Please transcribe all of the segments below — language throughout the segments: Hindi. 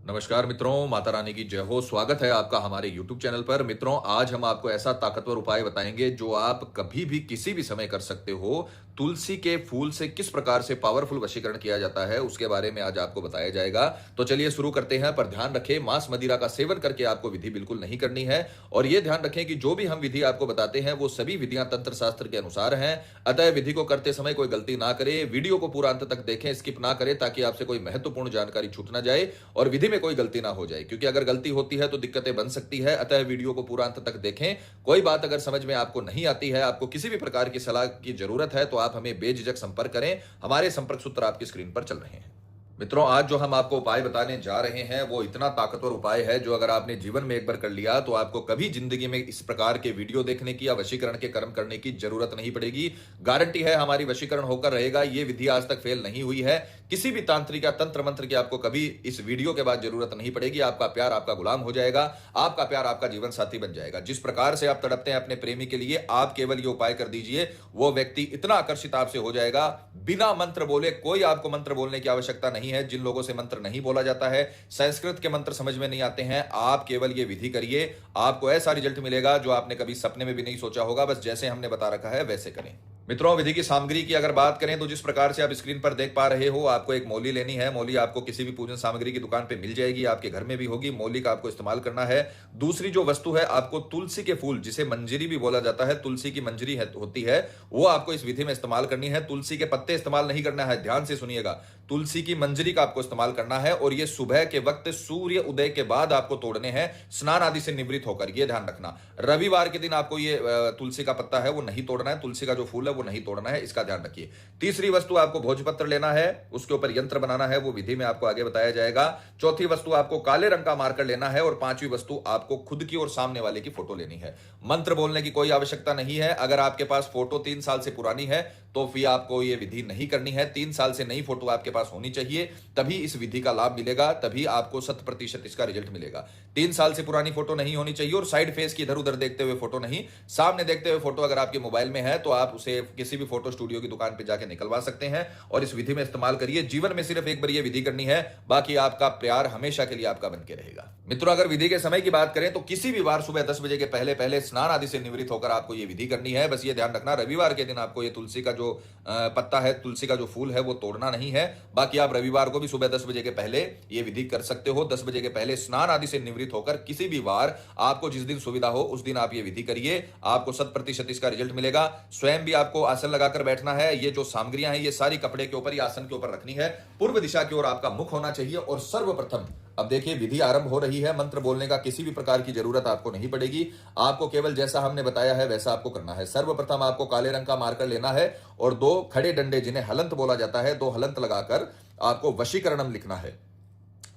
नमस्कार मित्रों, माता रानी की जय हो। स्वागत है आपका हमारे YouTube चैनल पर। मित्रों, आज हम आपको ऐसा ताकतवर उपाय बताएंगे जो आप कभी भी किसी भी समय कर सकते हो। तुलसी के फूल से किस प्रकार से पावरफुल वशीकरण किया जाता है उसके बारे में आज आपको बताया जाएगा। तो चलिए शुरू करते हैं। पर ध्यान रखें, मांस मदिरा का सेवन करके आपको विधि बिल्कुल नहीं करनी है। और यह ध्यान रखें कि जो भी हम विधि आपको बताते हैं वो सभी विधियां तंत्र शास्त्र के अनुसार हैं। अतः विधि को करते समय कोई गलती ना करें। वीडियो को पूरा अंत तक देखें, स्किप ना करें, ताकि आपसे कोई महत्वपूर्ण जानकारी छूट ना जाए और विधि में कोई गलती ना हो जाए, क्योंकि अगर गलती होती है तो दिक्कतें बन सकती है। अतः वीडियो को पूरा अंत तक देखें। कोई बात अगर समझ में आपको नहीं आती है, आपको किसी भी प्रकार की सलाह की जरूरत है, तो आप हमें बेझिझक संपर्क करें। हमारे संपर्क सूत्र आपकी स्क्रीन पर चल रहे हैं। मित्रों, आज जो हम आपको उपाय बताने जा रहे हैं वो इतना ताकतवर उपाय है जो अगर आपने जीवन में एक बार कर लिया तो आपको कभी जिंदगी में इस प्रकार के वीडियो देखने की या वशीकरण के कर्म करने की जरूरत नहीं पड़ेगी। गारंटी है हमारी वशीकरण होकर रहेगा। ये विधि आज तक फेल नहीं हुई है। किसी भी तांत्रिक या तंत्र मंत्र की आपको कभी इस वीडियो के बाद जरूरत नहीं पड़ेगी। आपका प्यार आपका गुलाम हो जाएगा, आपका प्यार आपका जीवन साथी बन जाएगा। जिस प्रकार से आप तड़पते हैं अपने प्रेमी के लिए, आप केवल ये उपाय कर दीजिए, वो व्यक्ति इतना आकर्षित आपसे हो जाएगा। बिना मंत्र बोले, कोई आपको मंत्र बोलने की आवश्यकता नहीं है। जिन लोगों से मंत्र नहीं बोला जाता है, संस्कृत के मंत्र समझ में नहीं आते हैं, आप केवल ये विधि करिए, आपको ऐसा रिजल्ट मिलेगा जो आपने कभी सपने में भी नहीं सोचा होगा। बस जैसे हमने बता रखा है वैसे करें। मित्रों, विधि की सामग्री की अगर बात करें तो जिस प्रकार से आप स्क्रीन पर देख पा रहे हो, आपको एक मौली लेनी है। मौली आपको किसी भी पूजन सामग्री की दुकान पे मिल जाएगी, आपके घर में भी होगी। मौली का आपको इस्तेमाल करना है। दूसरी जो वस्तु है, आपको तुलसी के फूल, जिसे मंजरी भी बोला जाता है, तुलसी की मंजरी होती है, वो आपको इस विधि में इस्तेमाल करनी है। तुलसी के पत्ते इस्तेमाल नहीं करना है, ध्यान से सुनिएगा। तुलसी की मंजरी का आपको इस्तेमाल करना है और ये सुबह के वक्त सूर्य उदय के बाद आपको तोड़ने हैं, स्नान आदि से निवृत्त होकर। ये ध्यान रखना, रविवार के दिन आपको ये तुलसी का पत्ता है वो नहीं तोड़ना है, तुलसी का जो फूल है वो नहीं तोड़ना है, इसका ध्यान रखिए। तीसरी वस्तु, आपको भोजपत्र लेना है, उसके ऊपर यंत्र बनाना है, वो विधि में आपको आगे बताया जाएगा। चौथी वस्तु, आपको काले रंग का मार्कर लेना है और पांचवी वस्तु, आपको खुद की और सामने वाले की फोटो लेनी है। मंत्र बोलने की कोई आवश्यकता नहीं है। अगर आपके पास फोटो 3 साल से पुरानी है तो फिर आपको यह विधि नहीं करनी है। 3 साल से नई फोटो आपके पास होनी चाहिए, तभी इस विधि का लाभ मिलेगा, तभी आपको 100% इसका रिजल्ट मिलेगा। 3 साल से पुरानी फोटो नहीं होनी चाहिए और साइड फेस की इधर उधर देखते हुए फोटो नहीं, सामने देखते हुए फोटो अगर आपके मोबाइल में है तो आप उसे किसी भी फोटो स्टूडियो की दुकान पे जाके निकलवा सकते हैं और इस विधि में इस्तेमाल करिए। जीवन में सिर्फ एक बार यह विधि करनी है, बाकी आपका प्यार हमेशा के लिए आपका बन के रहेगा। मित्रों, अगर विधि के समय की बात करें तो किसी भी बार सुबह 10 बजे के पहले पहले स्नान आदि से निवृत्त होकर आपको यह विधि करनी है। बस ये ध्यान रखना, रविवार के दिन आपको ये तुलसी का जो पत्ता है, तुलसी का जो फूल है वो तोड़ना नहीं है। बाकी आप रविवार को भी सुबह 10 बजे के पहले ये विधि कर सकते हो। 10 बजे के पहले स्नान आदि से निवृत्त होकर किसी भी बार आपको जिस दिन सुविधा हो उस दिन आप ये विधि करिए, आपको 100% इसका रिजल्ट मिलेगा। स्वयं भी आपको आसन लगाकर बैठना है। ये जो सामग्रियां हैं ये सारी कपड़े के ऊपर या आसन के ऊपर रखनी है। पूर्व दिशा की ओर आपका मुख होना चाहिए और सर्वप्रथम, अब देखिए विधि आरंभ हो रही है। मंत्र बोलने का किसी भी प्रकार की जरूरत आपको नहीं पड़ेगी। आपको केवल जैसा हमने बताया है वैसा आपको करना है। सर्वप्रथम आपको काले रंग का मार्कर लेना है और 2 खड़े डंडे, जिन्हें हलंत बोला जाता है, 2 हलंत लगाकर आपको वशीकरणम लिखना है।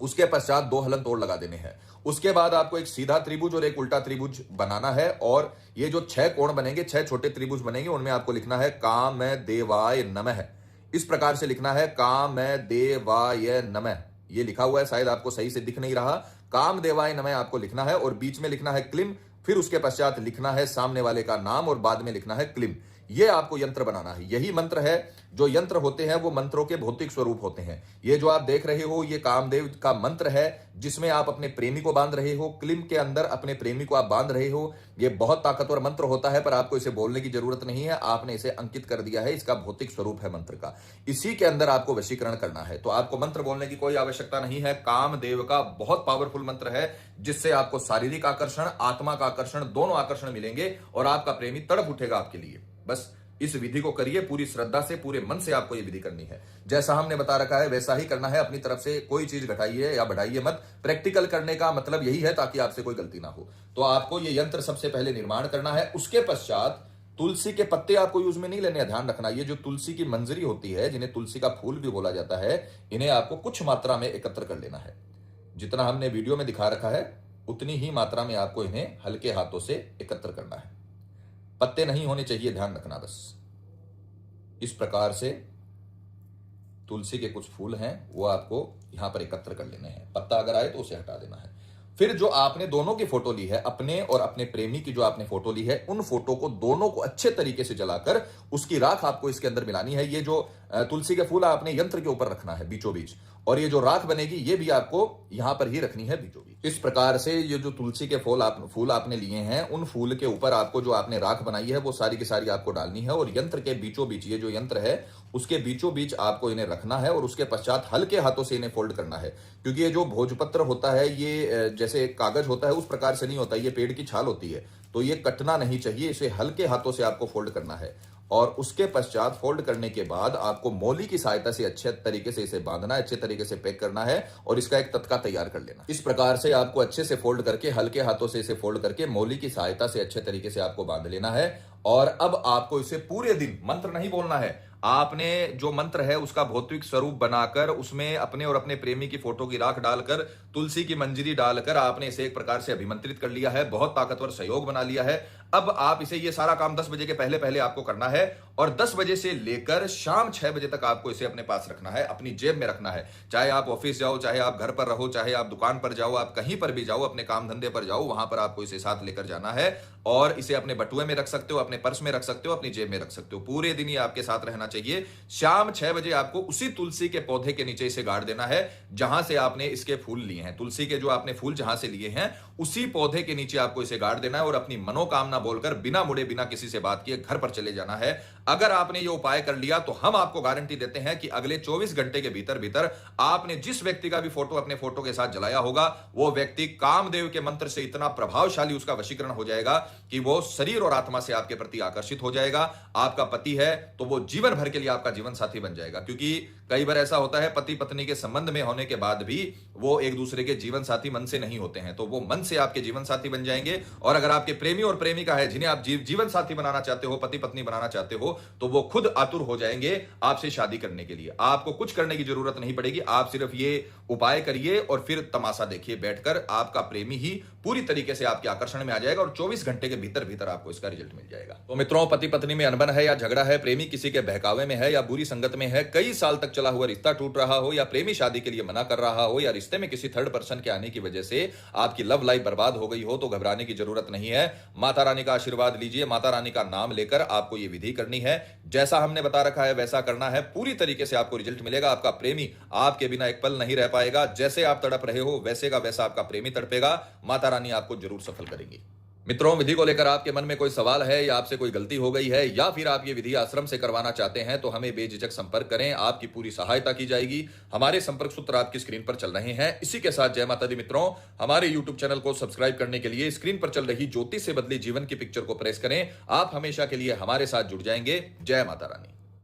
उसके पश्चात 2 हलंत और लगा देने हैं। उसके बाद आपको एक सीधा त्रिभुज और एक उल्टा त्रिभुज बनाना है और ये जो 6 कोण बनेंगे, 6 छोटे त्रिभुज बनेंगे, उनमें आपको लिखना है काम देवाय नमः। इस प्रकार से लिखना है, काम देवाय नमः। ये लिखा हुआ है, शायद आपको सही से दिख नहीं रहा। काम देवाय नमः आपको लिखना है और बीच में लिखना है क्लिम। फिर उसके पश्चात लिखना है सामने वाले का नाम और बाद में लिखना है क्लिम। ये आपको यंत्र बनाना है। यही मंत्र है। जो यंत्र होते हैं वो मंत्रों के भौतिक स्वरूप होते हैं। ये जो आप देख रहे हो ये कामदेव का मंत्र है, जिसमें आप अपने प्रेमी को बांध रहे हो। क्लिम के अंदर अपने प्रेमी को आप बांध रहे हो। ये बहुत ताकतवर मंत्र होता है, पर आपको इसे बोलने की जरूरत नहीं है। आपने इसे अंकित कर दिया है। इसका भौतिक स्वरूप है मंत्र का। इसी के अंदर आपको वशीकरण करना है, तो आपको मंत्र बोलने की कोई आवश्यकता नहीं है। कामदेव का बहुत पावरफुल मंत्र है, जिससे आपको शारीरिक आकर्षण, आत्मा का आकर्षण, दोनों आकर्षण मिलेंगे और आपका प्रेमी तड़प उठेगा आपके लिए। बस इस विधि को करिए पूरी श्रद्धा से, पूरे मन से आपको यह विधि करनी है। जैसा हमने बता रखा है वैसा ही करना है। अपनी तरफ से कोई चीज घटाइए या बढ़ाइए मत। प्रैक्टिकल करने का मतलब यही है ताकि आपसे कोई गलती ना हो। तो आपको यह यंत्र सबसे पहले निर्माण करना है। उसके पश्चात तुलसी के पत्ते आपको यूज में नहीं लेने हैं। ध्यान रखना, ये जो तुलसी की मंजरी होती है, जिन्हें तुलसी का फूल भी बोला जाता है, इन्हें आपको कुछ मात्रा में एकत्र कर लेना है। जितना हमने वीडियो में दिखा रखा है उतनी ही मात्रा में आपको इन्हें हल्के हाथों से एकत्र करना है। पत्ते नहीं होने चाहिए, ध्यान रखना। बस इस प्रकार से तुलसी के कुछ फूल हैं वो आपको यहां पर एकत्र कर लेने हैं। पत्ता अगर आए तो उसे हटा देना है। फिर जो आपने दोनों की फोटो ली है, अपने और अपने प्रेमी की जो आपने फोटो ली है, उन फोटो को दोनों को अच्छे तरीके से जलाकर उसकी राख आपको इसके अंदर मिलानी है। ये जो तुलसी के फूल आपने यंत्र के ऊपर रखना है बीचों बीच, और ये जो राख बनेगी ये भी आपको यहां पर ही रखनी है बीचों बीच। इस प्रकार से ये जो तुलसी के फूल आपने लिए हैं, उन फूल के ऊपर आपको जो आपने राख बनाई है वो सारी की सारी आपको डालनी है, और यंत्र के बीचों बीच, ये जो यंत्र है उसके बीचों बीच आपको इन्हें रखना है, और उसके पश्चात हल्के हाथों से इन्हें फोल्ड करना है। क्योंकि ये जो भोजपत्र होता है ये जैसे कागज होता है उस प्रकार से नहीं होता, ये पेड़ की छाल होती है, तो ये कटना नहीं चाहिए। इसे हल्के हाथों से आपको फोल्ड करना है, और उसके पश्चात फोल्ड करने के बाद आपको मोली की सहायता से अच्छे तरीके से इसे बांधना है, अच्छे तरीके से पैक करना है, और इसका एक तत्का तैयार कर लेना। इस प्रकार से आपको अच्छे से फोल्ड करके, हल्के हाथों से इसे फोल्ड करके मोली की सहायता से अच्छे तरीके से आपको बांध लेना है। और अब आपको इसे पूरे दिन मंत्र नहीं बोलना है, आपने जो मंत्र है उसका भौतिक स्वरूप बनाकर उसमें अपने और अपने प्रेमी की फोटो की राख डालकर, तुलसी की मंजरी डालकर आपने इसे एक प्रकार से अभिमंत्रित कर लिया है, बहुत ताकतवर सहयोग बना लिया है। अब आप इसे, ये सारा काम 10 बजे के पहले पहले आपको करना है, और 10 बजे से लेकर शाम 6 बजे तक आपको इसे अपने पास रखना है, अपनी जेब में रखना है। चाहे आप ऑफिस जाओ, चाहे आप घर पर रहो, चाहे आप दुकान पर जाओ, आप कहीं पर भी जाओ, अपने काम धंधे पर जाओ, वहां पर आपको इसे साथ लेकर जाना है। और इसे अपने बटुए में रख सकते हो, अपने पर्स में रख सकते हो, अपनी जेब में रख सकते हो, पूरे दिन ये आपके साथ रहना चाहिए। शाम 6 बजे आपको उसी तुलसी के पौधे के नीचे इसे गाड़ देना है जहां से आपने इसके फूल लिए हैं। तुलसी के जो आपने फूल जहां से लिए हैं उसी पौधे के नीचे आपको इसे गाड़ देना है, और अपनी मनोकामना बोलकर बिना मुड़े, बिना किसी से बात किए घर पर चले जाना है। अगर आपने ये उपाय कर लिया तो हम आपको गारंटी देते हैं कि अगले 24 घंटे के भीतर भीतर आपने जिस व्यक्ति का भी फोटो अपने फोटो के साथ जलाया होगा, वो व्यक्ति कामदेव के मंत्र से इतना प्रभावशाली उसका वशीकरण हो जाएगा कि वो शरीर और आत्मा से आपके प्रति आकर्षित हो जाएगा। आपका पति है तो वो जीवन भर के लिए आपका जीवन साथी बन जाएगा। क्योंकि कई बार ऐसा होता है पति पत्नी के संबंध में होने के बाद भी वो एक दूसरे के जीवन साथी मन से नहीं होते हैं, तो वो मन से आपके जीवन साथी बन जाएंगे। और अगर आपके प्रेमी और प्रेमिका है जिन्हें आप जीवन साथी बनाना चाहते हो, पति पत्नी बनाना चाहते हो, तो वो खुद आतुर हो जाएंगे आपसे शादी करने के लिए। आपको कुछ करने की जरूरत नहीं पड़ेगी, आप सिर्फ ये उपाय करिए और फिर तमाशा देखिए बैठकर, आपका प्रेमी ही पूरी तरीके से आपके आकर्षण में आ जाएगा, और 24 घंटे के भीतर भीतर आपको इसका रिजल्ट मिल जाएगा। तो मित्रों, पति पत्नी में अनबन है या झगड़ा है, प्रेमी किसी के बहकावे में है या बुरी संगत में है, कई साल तक चला हुआ रिश्ता टूट रहा हो, या प्रेमी शादी के लिए मना कर रहा हो, या रिश्ते में किसी थर्ड पर्सन के आने की वजह से आपकी लव लाइफ बर्बाद हो गई हो, तो घबराने की जरूरत नहीं है। माता रानी का आशीर्वाद लीजिए, माता रानी का नाम लेकर आपको यह विधि करनी है। जैसा हमने बता रखा है वैसा करना है, पूरी तरीके से आपको रिजल्ट मिलेगा। आपका प्रेमी आपके बिना एक पल नहीं रह पाएगा। जैसे आप तड़प रहे हो वैसे का वैसा आपका प्रेमी तड़पेगा। माता रानी आपको जरूर सफल करेंगी। मित्रों, विधि को लेकर आपके मन में कोई सवाल है या आपसे कोई गलती हो गई है, या फिर आप ये विधि आश्रम से करवाना चाहते हैं, तो हमें बेझिझक संपर्क करें, आपकी पूरी सहायता की जाएगी। हमारे संपर्क सूत्र आपकी स्क्रीन पर चल रहे हैं। इसी के साथ जय माता दी मित्रों, हमारे यूट्यूब चैनल को सब्सक्राइब करने के लिए स्क्रीन पर चल रही ज्योतिष से बदली जीवन की पिक्चर को प्रेस करें। आप हमेशा के लिए हमारे साथ जुड़ जाएंगे। जय माता रानी।